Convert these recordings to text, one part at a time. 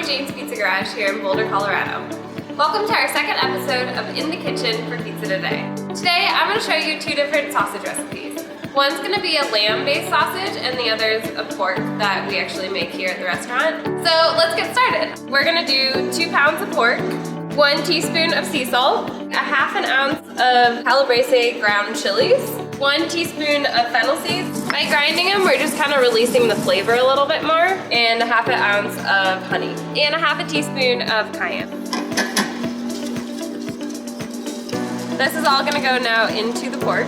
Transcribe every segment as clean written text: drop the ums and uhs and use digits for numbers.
Jane's Pizza Garage here in Boulder, Colorado. Welcome to our second episode of In the Kitchen for Pizza Today. Today I'm going to show you two different sausage recipes. One's going to be a lamb-based sausage and the other's a pork that we actually make here at the restaurant. So let's get started. We're going to do 2 pounds of pork, 1 teaspoon of sea salt, a ½ ounce of calabrese ground chilies, 1 teaspoon of fennel seeds. By grinding them, we're just kind of releasing the flavor a little bit more, and a ½ ounce of honey, and a ½ teaspoon of cayenne. This is all gonna go now into the pork.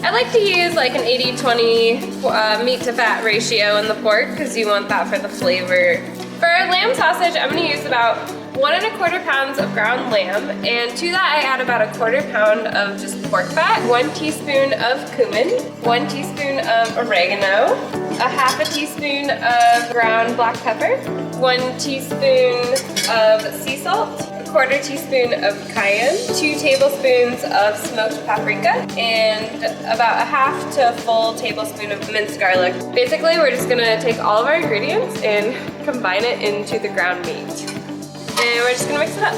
I like to use like an 80-20 meat to fat ratio in the pork because you want that for the flavor. For lamb sausage, I'm gonna use about 1 1/4 pounds of ground lamb, and to that I add about a 1/4 pound of just pork fat, 1 teaspoon of cumin, 1 teaspoon of oregano, a ½ teaspoon of ground black pepper, 1 teaspoon of sea salt, a 1/4 teaspoon of cayenne, 2 tablespoons of smoked paprika, and about a ½ to a full tablespoon of minced garlic. Basically, we're just gonna take all of our ingredients and combine it into the ground meat. And we're just gonna mix it up.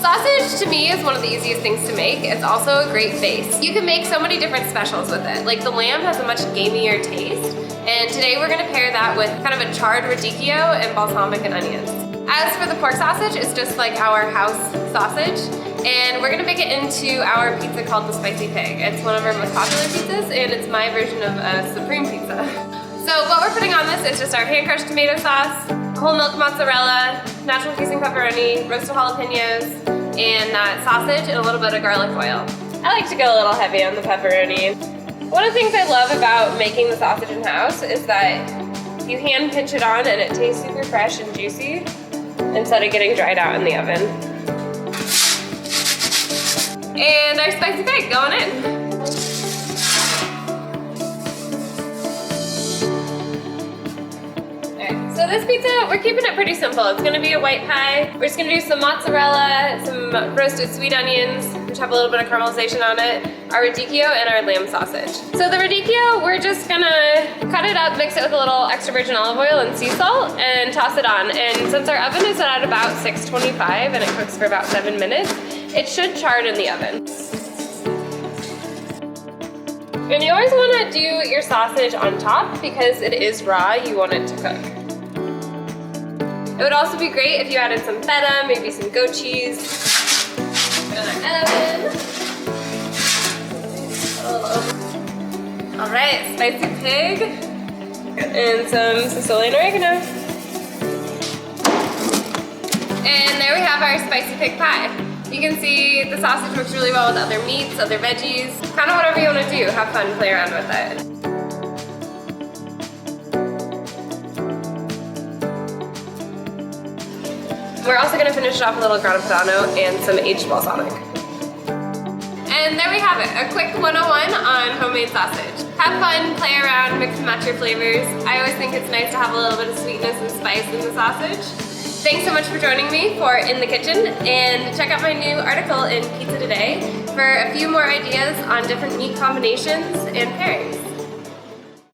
Sausage to me is one of the easiest things to make. It's also a great base. You can make so many different specials with it. Like the lamb has a much gamier taste, and today we're gonna pair that with kind of a charred radicchio and balsamic and onions. As for the pork sausage, it's just like our house sausage, and we're gonna make it into our pizza called the Spicy Pig. It's one of our most popular pizzas, and it's my version of a supreme pizza. So what we're putting on this is just our hand-crushed tomato sauce, whole milk mozzarella, natural casing pepperoni, roasted jalapenos, and sausage and a little bit of garlic oil. I like to go a little heavy on the pepperoni. One of the things I love about making the sausage in-house is that you hand pinch it on and it tastes super fresh and juicy instead of getting dried out in the oven. And our spicy pig going in. So this pizza, we're keeping it pretty simple. It's gonna be a white pie. We're just gonna do some mozzarella, some roasted sweet onions, which have a little bit of caramelization on it, our radicchio, and our lamb sausage. So the radicchio, we're just gonna cut it up, mix it with a little extra virgin olive oil and sea salt, and toss it on. And since our oven is at about 625 and it cooks for about 7 minutes, it should char in the oven. And you always wanna do your sausage on top because it is raw, you want it to cook. It would also be great if you added some feta, maybe some goat cheese. Put it in our oven. All right, spicy pig. And some Sicilian oregano. And there we have our spicy pig pie. You can see the sausage works really well with other meats, other veggies. Kind of whatever you want to do, have fun, play around with it. We're also gonna finish it off with a little grana padano and some aged balsamic. And there we have it, a quick 101 on homemade sausage. Have fun, play around, mix and match your flavors. I always think it's nice to have a little bit of sweetness and spice in the sausage. Thanks so much for joining me for In the Kitchen, and check out my new article in Pizza Today for a few more ideas on different meat combinations and pairings.